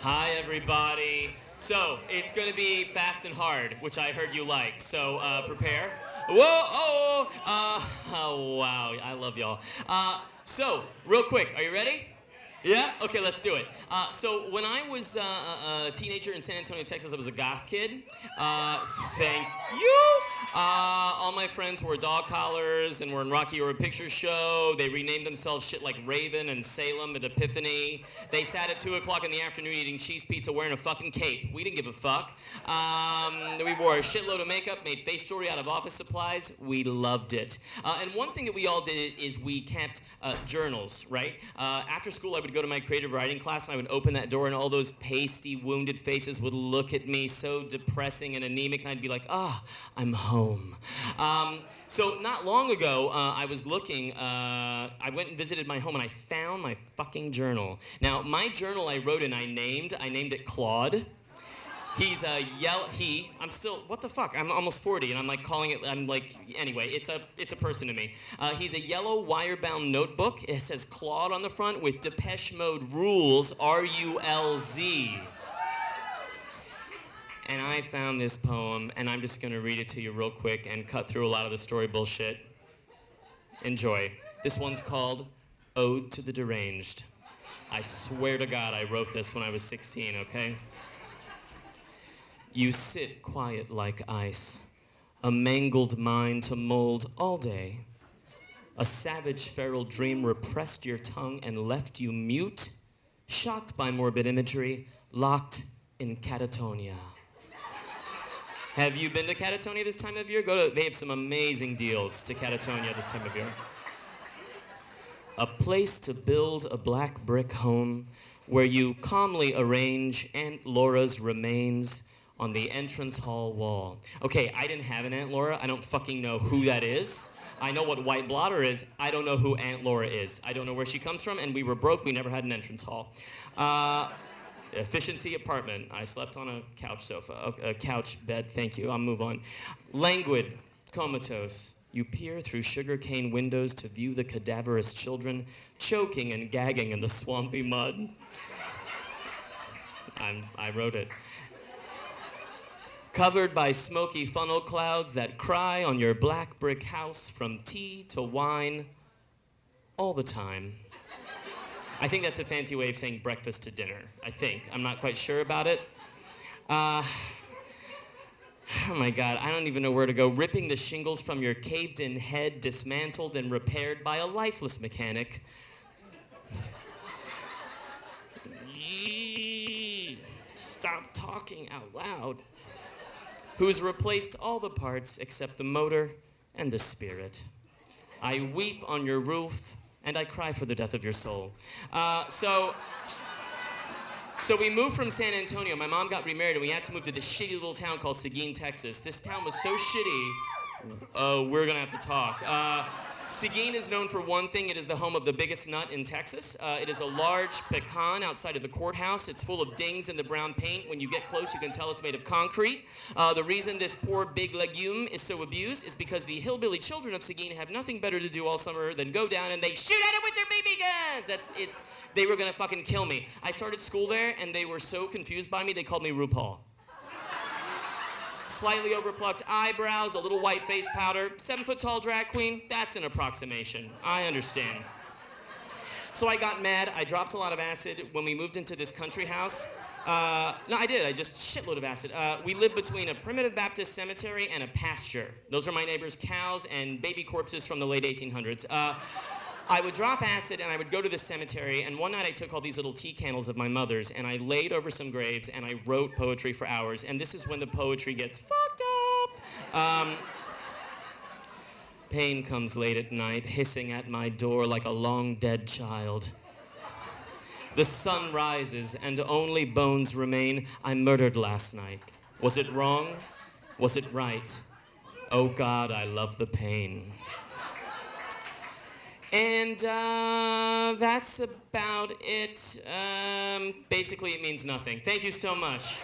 Hi, everybody. So, it's going to be fast and hard, which I heard you like. So, prepare. Whoa, oh, wow, I love y'all. So, real quick, are you ready? Yeah? Okay, let's do it. So, when I was a teenager in San Antonio, Texas, I was a goth kid. Thank you. All my friends wore dog collars and were in Rocky Horror Picture Show. They renamed themselves shit like Raven and Salem and Epiphany. They sat at 2 o'clock in the afternoon eating cheese pizza wearing a fucking cape. We didn't give a fuck. We wore a shitload of makeup, made face jewelry out of office supplies. We loved it. And one thing that we all did is we kept journals, right? After school, I would go to my creative writing class and I would open that door and all those pasty, wounded faces would look at me so depressing and anemic, and I'd be like, I'm home. So not long ago, I was looking, I went and visited my home and I found my fucking journal. Now, my journal I wrote and I named it Claude. He's a what the fuck? I'm almost 40 and I'm like calling it, anyway, it's a person to me. He's a yellow wire-bound notebook. It says Claude on the front with Depeche Mode rules, R-U-L-Z. And I found this poem, and I'm just going to read it to you real quick and cut through a lot of the story bullshit. Enjoy. This one's called Ode to the Deranged. I swear to God I wrote this when I was 16, okay? You sit quiet like ice, a mangled mind to mold all day. A savage feral dream repressed your tongue and left you mute, shocked by morbid imagery, locked in catatonia. Have you been to Catatonia this time of year? They have some amazing deals to Catatonia this time of year. A place to build a black brick home where you calmly arrange Aunt Laura's remains on the entrance hall wall. Okay, I didn't have an Aunt Laura. I don't fucking know who that is. I know what white blotter is. I don't know who Aunt Laura is. I don't know where she comes from, and we were broke. We never had an entrance hall. Efficiency apartment. I slept on a couch sofa, a couch bed, thank you, I'll move on. Languid, comatose. You peer through sugarcane windows to view the cadaverous children choking and gagging in the swampy mud. I wrote it. Covered by smoky funnel clouds that cry on your black brick house from tea to wine all the time. I think that's a fancy way of saying breakfast to dinner, I think. I'm not quite sure about it. Oh my God, I don't even know where to go. Ripping the shingles from your caved-in head, dismantled and repaired by a lifeless mechanic. Stop talking out loud. Who's replaced all the parts except the motor and the spirit. I weep on your roof, and I cry for the death of your soul. So we moved from San Antonio. My mom got remarried, and we had to move to this shitty little town called Seguin, Texas. This town was so shitty, we're gonna have to talk. Seguin is known for one thing. It is the home of the biggest nut in Texas. It is a large pecan outside of the courthouse. It's full of dings in the brown paint. When you get close, you can tell it's made of concrete. The reason this poor big legume is so abused is because the hillbilly children of Seguin have nothing better to do all summer than go down and they shoot at it with their BB guns. They were gonna fucking kill me. I started school there and they were so confused by me, they called me RuPaul. Slightly overplucked eyebrows, a little white face powder, 7-foot-tall drag queen, that's an approximation. I understand. So I got mad, I dropped a lot of acid when we moved into this country house. No, I did, shitload of acid. We lived between a primitive Baptist cemetery and a pasture. Those are my neighbors' cows and baby corpses from the late 1800s. I would drop acid and I would go to the cemetery, and one night I took all these little tea candles of my mother's and I laid over some graves and I wrote poetry for hours, and this is when the poetry gets fucked up. Pain comes late at night, hissing at my door like a long dead child. The sun rises and only bones remain. I murdered last night. Was it wrong? Was it right? Oh God, I love the pain. And that's about it. Basically, it means nothing. Thank you so much.